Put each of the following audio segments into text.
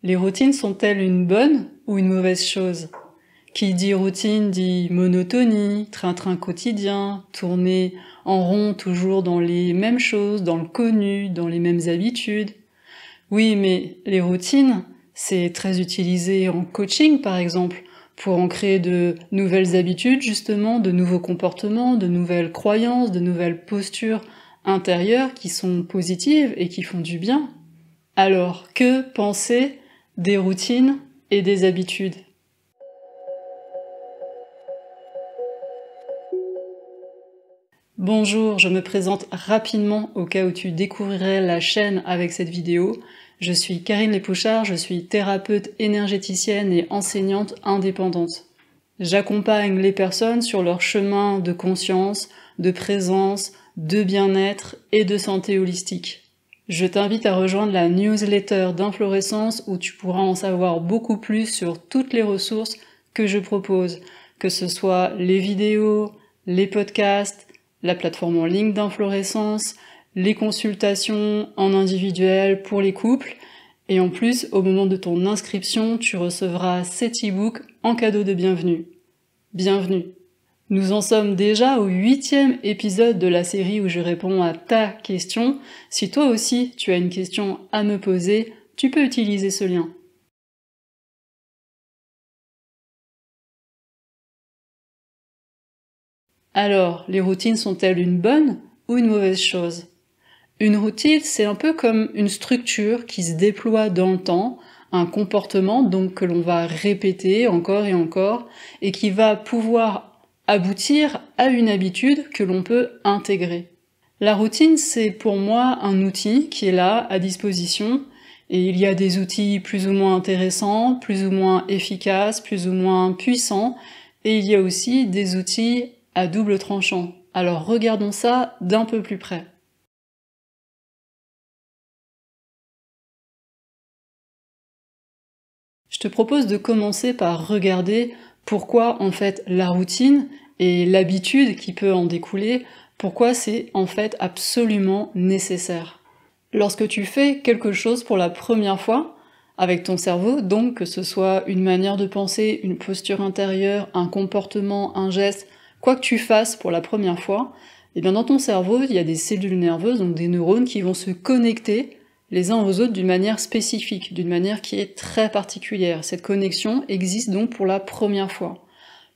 Les routines sont-elles une bonne ou une mauvaise chose? Qui dit routine dit monotonie, train-train quotidien, tourner en rond toujours dans les mêmes choses, dans le connu, dans les mêmes habitudes. Oui, mais les routines, c'est très utilisé en coaching par exemple, pour en créer de nouvelles habitudes justement, de nouveaux comportements, de nouvelles croyances, de nouvelles postures intérieures qui sont positives et qui font du bien. Alors, que penser des routines et des habitudes? Bonjour, je me présente rapidement au cas où tu découvrirais la chaîne avec cette vidéo. Je suis Karine Lépouchard, je suis thérapeute énergéticienne et enseignante indépendante. J'accompagne les personnes sur leur chemin de conscience, de présence, de bien-être et de santé holistique. Je t'invite à rejoindre la newsletter d'Inflorescence où tu pourras en savoir beaucoup plus sur toutes les ressources que je propose, que ce soit les vidéos, les podcasts, la plateforme en ligne d'Inflorescence, les consultations en individuel pour les couples, et en plus, au moment de ton inscription, tu recevras cet e-book en cadeau de bienvenue. Bienvenue! Nous en sommes déjà au 8e épisode de la série où je réponds à ta question. Si toi aussi tu as une question à me poser, tu peux utiliser ce lien. Alors, les routines sont-elles une bonne ou une mauvaise chose? Une routine, c'est un peu comme une structure qui se déploie dans le temps, un comportement donc que l'on va répéter encore et encore, et qui va pouvoir aboutir à une habitude que l'on peut intégrer. La routine, c'est pour moi un outil qui est là, à disposition, et il y a des outils plus ou moins intéressants, plus ou moins efficaces, plus ou moins puissants, et il y a aussi des outils à double tranchant. Alors regardons ça d'un peu plus près. Je te propose de commencer par regarder pourquoi en fait la routine et l'habitude qui peut en découler, pourquoi c'est en fait absolument nécessaire. Lorsque tu fais quelque chose pour la première fois, avec ton cerveau, donc que ce soit une manière de penser, une posture intérieure, un comportement, un geste, quoi que tu fasses pour la première fois, et bien dans ton cerveau, il y a des cellules nerveuses, donc des neurones qui vont se connecter les uns aux autres d'une manière spécifique, d'une manière qui est très particulière. Cette connexion existe donc pour la première fois.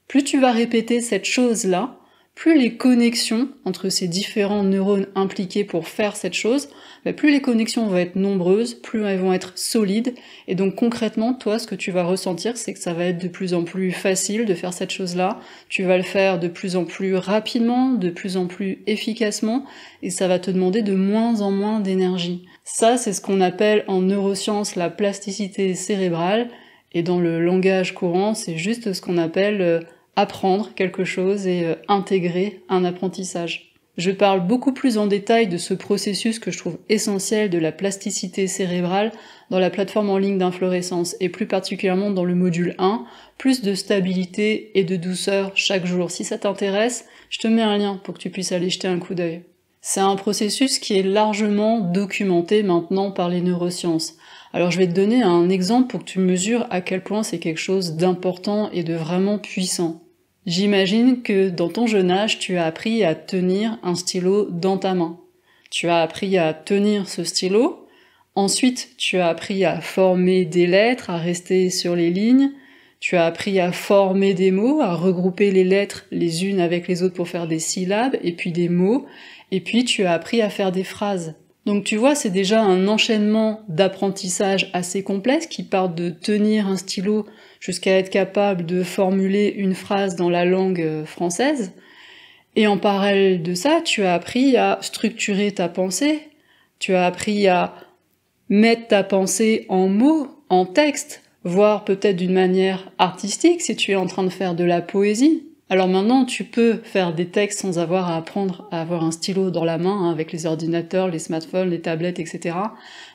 Plus tu vas répéter cette chose-là, plus les connexions entre ces différents neurones impliqués pour faire cette chose, plus les connexions vont être nombreuses, plus elles vont être solides, et donc concrètement, toi, ce que tu vas ressentir, c'est que ça va être de plus en plus facile de faire cette chose-là, tu vas le faire de plus en plus rapidement, de plus en plus efficacement, et ça va te demander de moins en moins d'énergie. Ça, c'est ce qu'on appelle en neurosciences la plasticité cérébrale, et dans le langage courant, c'est juste ce qu'on appelle apprendre quelque chose et intégrer un apprentissage. Je parle beaucoup plus en détail de ce processus que je trouve essentiel de la plasticité cérébrale dans la plateforme en ligne d'Inflorescence, et plus particulièrement dans le module 1, plus de stabilité et de douceur chaque jour. Si ça t'intéresse, je te mets un lien pour que tu puisses aller jeter un coup d'œil. C'est un processus qui est largement documenté maintenant par les neurosciences. Alors je vais te donner un exemple pour que tu mesures à quel point c'est quelque chose d'important et de vraiment puissant. J'imagine que dans ton jeune âge, tu as appris à tenir un stylo dans ta main. Tu as appris à tenir ce stylo, ensuite tu as appris à former des lettres, à rester sur les lignes, tu as appris à former des mots, à regrouper les lettres les unes avec les autres pour faire des syllabes, et puis des mots, et puis tu as appris à faire des phrases. Donc tu vois, c'est déjà un enchaînement d'apprentissage assez complexe qui part de tenir un stylo jusqu'à être capable de formuler une phrase dans la langue française. Et en parallèle de ça, tu as appris à structurer ta pensée, tu as appris à mettre ta pensée en mots, en texte, voire peut-être d'une manière artistique si tu es en train de faire de la poésie. Alors maintenant, tu peux faire des textes sans avoir à apprendre à avoir un stylo dans la main, avec les ordinateurs, les smartphones, les tablettes, etc.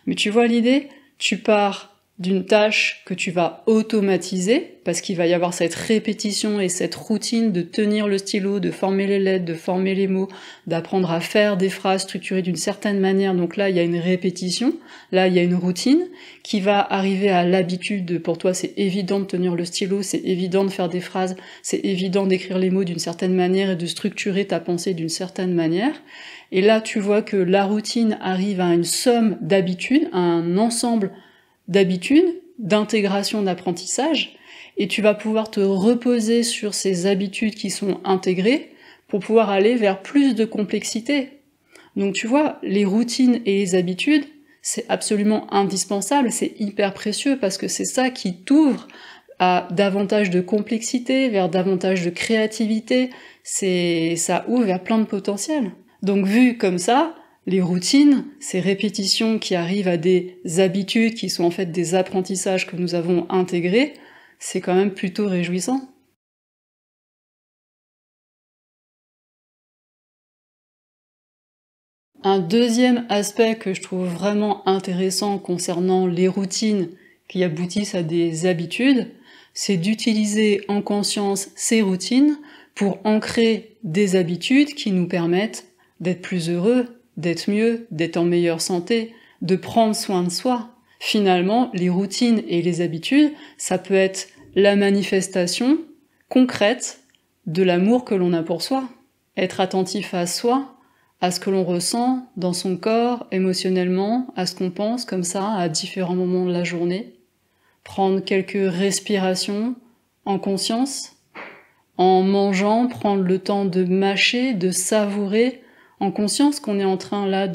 Mais tu vois l'idée? Tu pars d'une tâche que tu vas automatiser, parce qu'il va y avoir cette répétition et cette routine de tenir le stylo, de former les lettres, de former les mots, d'apprendre à faire des phrases structurées d'une certaine manière. Donc là, il y a une répétition, là, il y a une routine qui va arriver à l'habitude. Pour toi, c'est évident de tenir le stylo, c'est évident de faire des phrases, c'est évident d'écrire les mots d'une certaine manière et de structurer ta pensée d'une certaine manière. Et là, tu vois que la routine arrive à une somme d'habitudes, à un ensemble d'habitudes, d'intégration d'apprentissage, et tu vas pouvoir te reposer sur ces habitudes qui sont intégrées pour pouvoir aller vers plus de complexité. Donc tu vois, les routines et les habitudes, c'est absolument indispensable, c'est hyper précieux parce que c'est ça qui t'ouvre à davantage de complexité, vers davantage de créativité, ça ouvre vers plein de potentiel. Donc vu comme ça, les routines, ces répétitions qui arrivent à des habitudes qui sont en fait des apprentissages que nous avons intégrés, c'est quand même plutôt réjouissant. Un deuxième aspect que je trouve vraiment intéressant concernant les routines qui aboutissent à des habitudes, c'est d'utiliser en conscience ces routines pour ancrer des habitudes qui nous permettent d'être plus heureux, d'être mieux, d'être en meilleure santé, de prendre soin de soi. Finalement, les routines et les habitudes, ça peut être la manifestation concrète de l'amour que l'on a pour soi. Être attentif à soi, à ce que l'on ressent dans son corps, émotionnellement, à ce qu'on pense comme ça, à différents moments de la journée. Prendre quelques respirations en conscience, en mangeant, prendre le temps de mâcher, de savourer, en conscience qu'on est en train là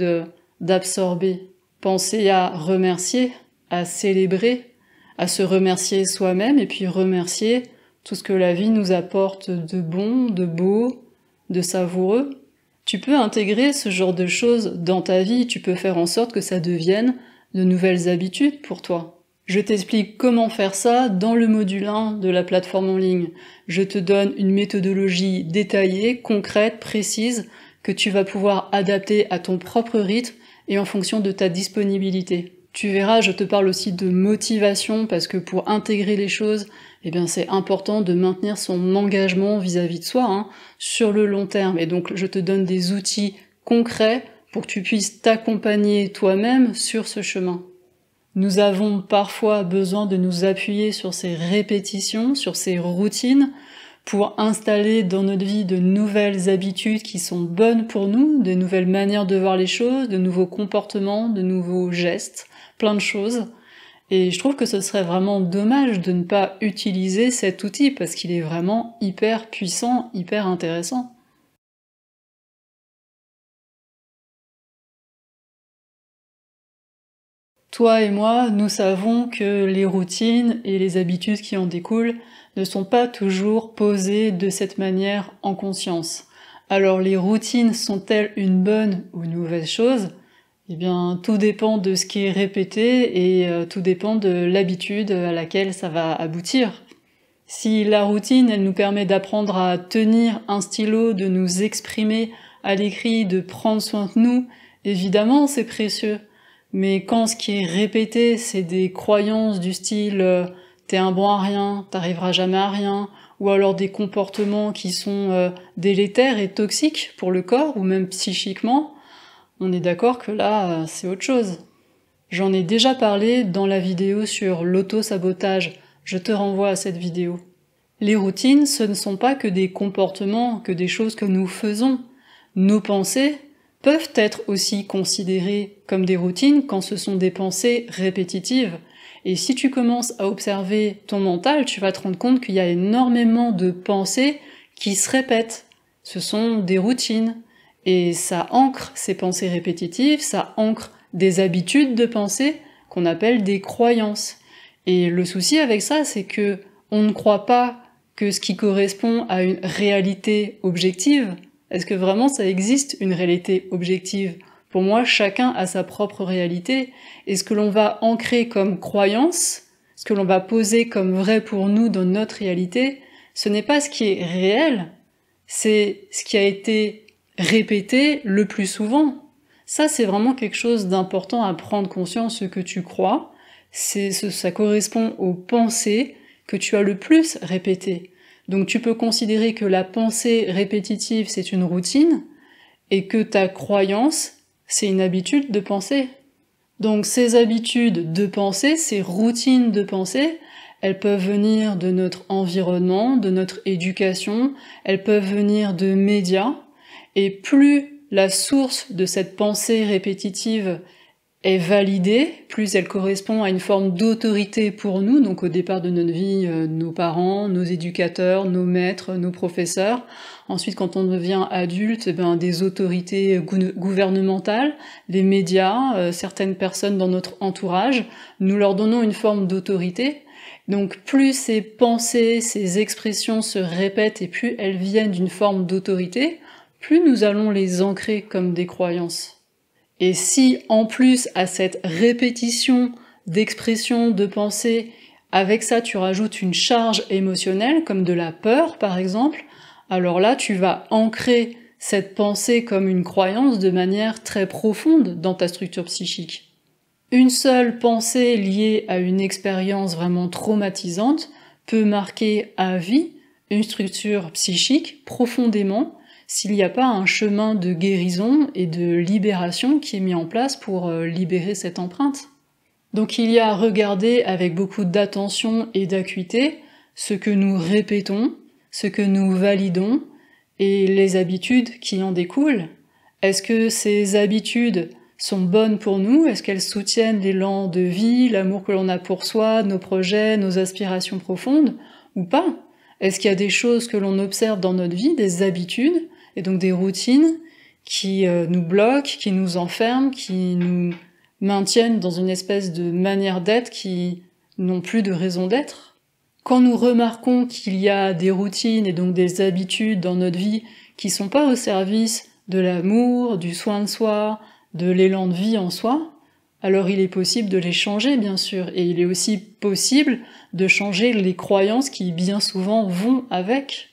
d'absorber. Penser à remercier, à célébrer, à se remercier soi-même et puis remercier tout ce que la vie nous apporte de bon, de beau, de savoureux. Tu peux intégrer ce genre de choses dans ta vie, tu peux faire en sorte que ça devienne de nouvelles habitudes pour toi. Je t'explique comment faire ça dans le module 1 de la plateforme en ligne. Je te donne une méthodologie détaillée, concrète, précise, que tu vas pouvoir adapter à ton propre rythme et en fonction de ta disponibilité. Tu verras, je te parle aussi de motivation parce que pour intégrer les choses, eh bien c'est important de maintenir son engagement vis-à-vis de soi, sur le long terme. Et donc je te donne des outils concrets pour que tu puisses t'accompagner toi-même sur ce chemin. Nous avons parfois besoin de nous appuyer sur ces répétitions, sur ces routines, pour installer dans notre vie de nouvelles habitudes qui sont bonnes pour nous, de nouvelles manières de voir les choses, de nouveaux comportements, de nouveaux gestes, plein de choses. Et je trouve que ce serait vraiment dommage de ne pas utiliser cet outil parce qu'il est vraiment hyper puissant, hyper intéressant. Toi et moi, nous savons que les routines et les habitudes qui en découlent ne sont pas toujours posées de cette manière en conscience. Alors les routines sont-elles une bonne ou une mauvaise chose? Eh bien, tout dépend de ce qui est répété et tout dépend de l'habitude à laquelle ça va aboutir. Si la routine, elle nous permet d'apprendre à tenir un stylo, de nous exprimer à l'écrit, de prendre soin de nous, évidemment c'est précieux. Mais quand ce qui est répété, c'est des croyances du style t'es un bon à rien, t'arriveras jamais à rien, ou alors des comportements qui sont délétères et toxiques pour le corps, ou même psychiquement, on est d'accord que là, c'est autre chose. J'en ai déjà parlé dans la vidéo sur l'auto-sabotage, je te renvoie à cette vidéo. Les routines, ce ne sont pas que des comportements, que des choses que nous faisons. Nos pensées peuvent être aussi considérées comme des routines quand ce sont des pensées répétitives. Et si tu commences à observer ton mental, tu vas te rendre compte qu'il y a énormément de pensées qui se répètent. Ce sont des routines. Et ça ancre ces pensées répétitives, ça ancre des habitudes de pensée qu'on appelle des croyances. Et le souci avec ça, c'est que on ne croit pas que ce qui correspond à une réalité objective. Est-ce que vraiment ça existe une réalité objective? Pour moi, chacun a sa propre réalité, et ce que l'on va ancrer comme croyance, ce que l'on va poser comme vrai pour nous dans notre réalité, ce n'est pas ce qui est réel, c'est ce qui a été répété le plus souvent. Ça, c'est vraiment quelque chose d'important à prendre conscience, ce que tu crois, ça correspond aux pensées que tu as le plus répétées. Donc tu peux considérer que la pensée répétitive, c'est une routine, et que ta croyance, c'est une habitude de penser. Donc ces habitudes de pensée, ces routines de pensée, elles peuvent venir de notre environnement, de notre éducation, elles peuvent venir de médias, et plus la source de cette pensée répétitive est validée, plus elle correspond à une forme d'autorité pour nous, donc au départ de notre vie, nos parents, nos éducateurs, nos maîtres, nos professeurs. Ensuite, quand on devient adulte, des autorités gouvernementales, les médias, certaines personnes dans notre entourage, nous leur donnons une forme d'autorité. Donc plus ces pensées, ces expressions se répètent et plus elles viennent d'une forme d'autorité, plus nous allons les ancrer comme des croyances. Et si, en plus, à cette répétition d'expressions, de pensées, avec ça tu rajoutes une charge émotionnelle, comme de la peur par exemple, alors là tu vas ancrer cette pensée comme une croyance de manière très profonde dans ta structure psychique. Une seule pensée liée à une expérience vraiment traumatisante peut marquer à vie une structure psychique profondément, s'il n'y a pas un chemin de guérison et de libération qui est mis en place pour libérer cette empreinte. Donc il y a à regarder avec beaucoup d'attention et d'acuité ce que nous répétons, ce que nous validons et les habitudes qui en découlent. Est-ce que ces habitudes sont bonnes pour nous? Est-ce qu'elles soutiennent l'élan de vie, l'amour que l'on a pour soi, nos projets, nos aspirations profondes, ou pas? Est-ce qu'il y a des choses que l'on observe dans notre vie, des habitudes, et donc des routines qui nous bloquent, qui nous enferment, qui nous maintiennent dans une espèce de manière d'être qui n'ont plus de raison d'être? Quand nous remarquons qu'il y a des routines et donc des habitudes dans notre vie qui sont pas au service de l'amour, du soin de soi, de l'élan de vie en soi, alors il est possible de les changer bien sûr, et il est aussi possible de changer les croyances qui bien souvent vont avec.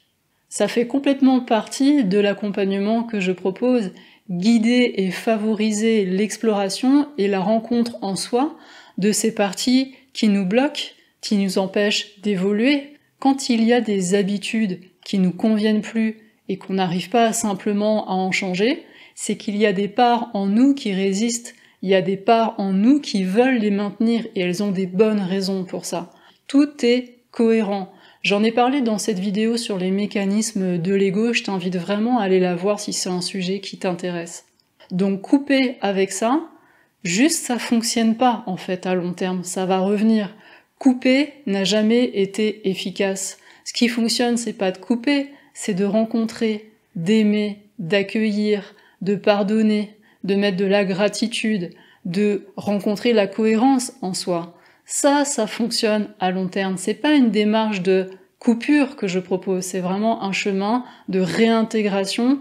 Ça fait complètement partie de l'accompagnement que je propose, guider et favoriser l'exploration et la rencontre en soi de ces parties qui nous bloquent, qui nous empêchent d'évoluer. Quand il y a des habitudes qui nous conviennent plus et qu'on n'arrive pas simplement à en changer, c'est qu'il y a des parts en nous qui résistent, il y a des parts en nous qui veulent les maintenir et elles ont des bonnes raisons pour ça. Tout est cohérent. J'en ai parlé dans cette vidéo sur les mécanismes de l'ego, je t'invite vraiment à aller la voir si c'est un sujet qui t'intéresse. Donc couper avec ça, juste ça fonctionne pas en fait à long terme, ça va revenir. Couper n'a jamais été efficace. Ce qui fonctionne, c'est pas de couper, c'est de rencontrer, d'aimer, d'accueillir, de pardonner, de mettre de la gratitude, de rencontrer la cohérence en soi. Ça fonctionne à long terme. C'est pas une démarche de coupure que je propose, c'est vraiment un chemin de réintégration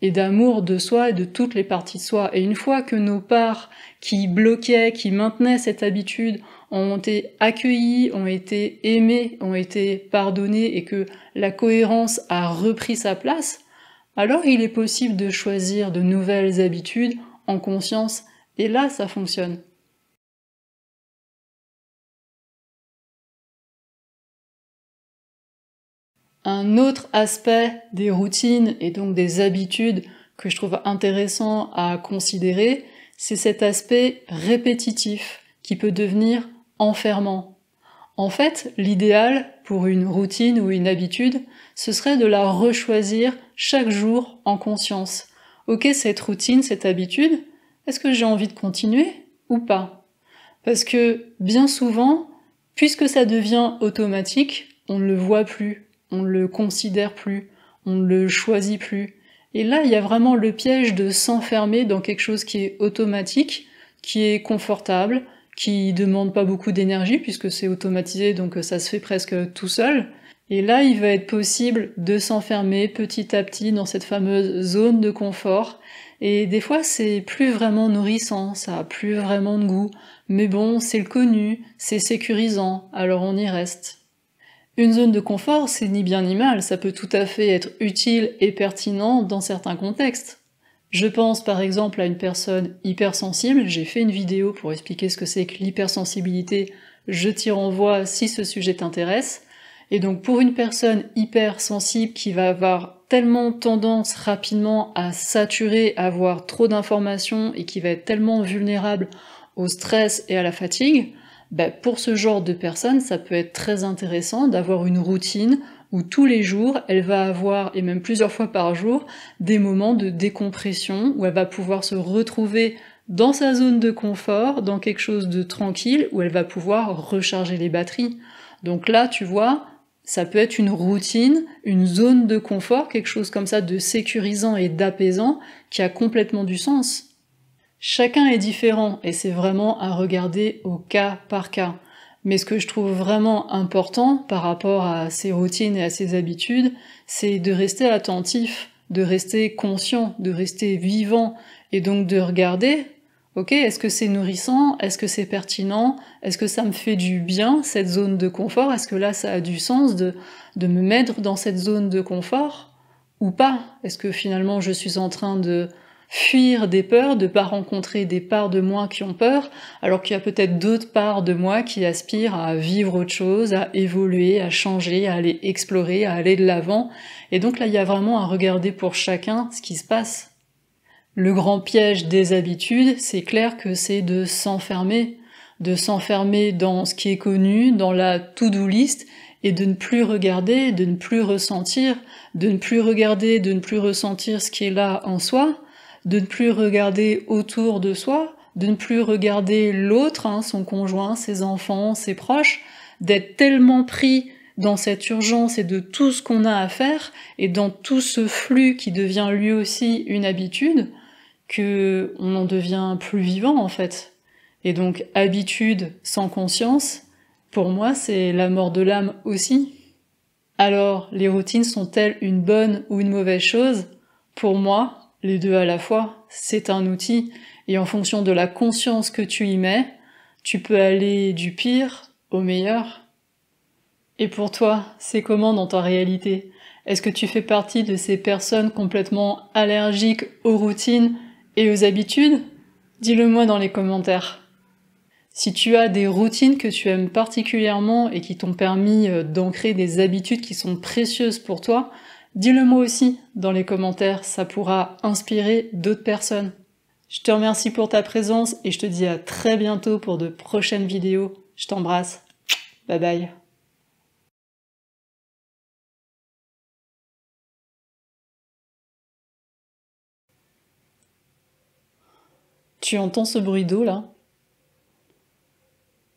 et d'amour de soi et de toutes les parties de soi. Et une fois que nos parts qui bloquaient, qui maintenaient cette habitude, ont été accueillies, ont été aimées, ont été pardonnées et que la cohérence a repris sa place, alors il est possible de choisir de nouvelles habitudes en conscience, et là ça fonctionne. Un autre aspect des routines et donc des habitudes que je trouve intéressant à considérer, c'est cet aspect répétitif qui peut devenir enfermant. En fait, l'idéal pour une routine ou une habitude, ce serait de la rechoisir chaque jour en conscience. Ok, cette routine, cette habitude, est-ce que j'ai envie de continuer ou pas? Parce que bien souvent, puisque ça devient automatique, on ne le voit plus. On ne le considère plus, on ne le choisit plus. Et là, il y a vraiment le piège de s'enfermer dans quelque chose qui est automatique, qui est confortable, qui demande pas beaucoup d'énergie puisque c'est automatisé, donc ça se fait presque tout seul. Et là, il va être possible de s'enfermer petit à petit dans cette fameuse zone de confort. Et des fois, c'est plus vraiment nourrissant, ça a plus vraiment de goût. Mais bon, c'est le connu, c'est sécurisant, alors on y reste. Une zone de confort, c'est ni bien ni mal, ça peut tout à fait être utile et pertinent dans certains contextes. Je pense par exemple à une personne hypersensible, j'ai fait une vidéo pour expliquer ce que c'est que l'hypersensibilité, je t'y renvoie si ce sujet t'intéresse. Et donc pour une personne hypersensible qui va avoir tellement tendance rapidement à saturer, à avoir trop d'informations et qui va être tellement vulnérable au stress et à la fatigue, pour ce genre de personne, ça peut être très intéressant d'avoir une routine où tous les jours, elle va avoir, et même plusieurs fois par jour, des moments de décompression, où elle va pouvoir se retrouver dans sa zone de confort, dans quelque chose de tranquille, où elle va pouvoir recharger les batteries. Donc là, tu vois, ça peut être une routine, une zone de confort, quelque chose comme ça de sécurisant et d'apaisant, qui a complètement du sens. Chacun est différent, et c'est vraiment à regarder au cas par cas. Mais ce que je trouve vraiment important par rapport à ces routines et à ces habitudes, c'est de rester attentif, de rester conscient, de rester vivant, et donc de regarder, ok, est-ce que c'est nourrissant, est-ce que c'est pertinent, est-ce que ça me fait du bien, cette zone de confort, est-ce que là ça a du sens de me mettre dans cette zone de confort, ou pas? Est-ce que finalement je suis en train de fuir des peurs, de pas rencontrer des parts de moi qui ont peur, alors qu'il y a peut-être d'autres parts de moi qui aspirent à vivre autre chose, à évoluer, à changer, à aller explorer, à aller de l'avant. Et donc là, il y a vraiment à regarder pour chacun ce qui se passe. Le grand piège des habitudes, c'est clair que c'est de s'enfermer dans ce qui est connu, dans la to-do list, et de ne plus regarder, de ne plus ressentir, de ne plus regarder, de ne plus ressentir ce qui est là en soi, de ne plus regarder autour de soi, de ne plus regarder l'autre, son conjoint, ses enfants, ses proches, d'être tellement pris dans cette urgence et de tout ce qu'on a à faire, et dans tout ce flux qui devient lui aussi une habitude, que on en devient plus vivant en fait. Et donc habitude sans conscience, pour moi c'est la mort de l'âme aussi. Alors les routines sont-elles une bonne ou une mauvaise chose? Pour moi, les deux à la fois, c'est un outil, et en fonction de la conscience que tu y mets, tu peux aller du pire au meilleur. Et pour toi, c'est comment dans ta réalité? Est-ce que tu fais partie de ces personnes complètement allergiques aux routines et aux habitudes? Dis-le moi dans les commentaires. Si tu as des routines que tu aimes particulièrement et qui t'ont permis d'ancrer des habitudes qui sont précieuses pour toi, dis-le moi aussi dans les commentaires, ça pourra inspirer d'autres personnes. Je te remercie pour ta présence et je te dis à très bientôt pour de prochaines vidéos. Je t'embrasse. Bye bye. Tu entends ce bruit d'eau là?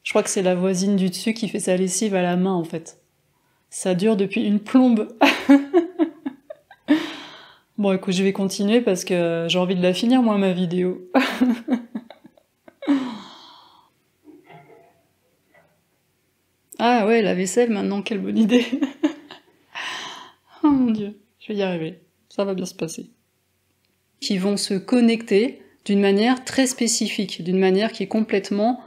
Je crois que c'est la voisine du dessus qui fait sa lessive à la main en fait. Ça dure depuis une plombe. Bon écoute, je vais continuer parce que j'ai envie de la finir moi ma vidéo. Ah ouais, la vaisselle maintenant, quelle bonne idée. Oh mon dieu, je vais y arriver. Ça va bien se passer. Qui vont se connecter d'une manière très spécifique, d'une manière qui est complètement...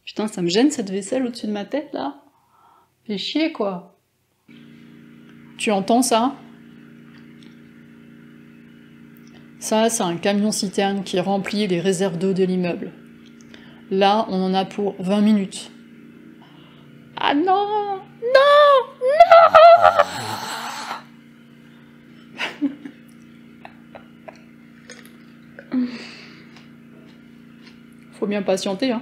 Putain, ça me gêne cette vaisselle au-dessus de ma tête là. Fait chier quoi. Tu entends ça? Ça, c'est un camion-citerne qui remplit les réserves d'eau de l'immeuble. Là, on en a pour 20 minutes. Ah non! Non! Non! Faut bien patienter, hein.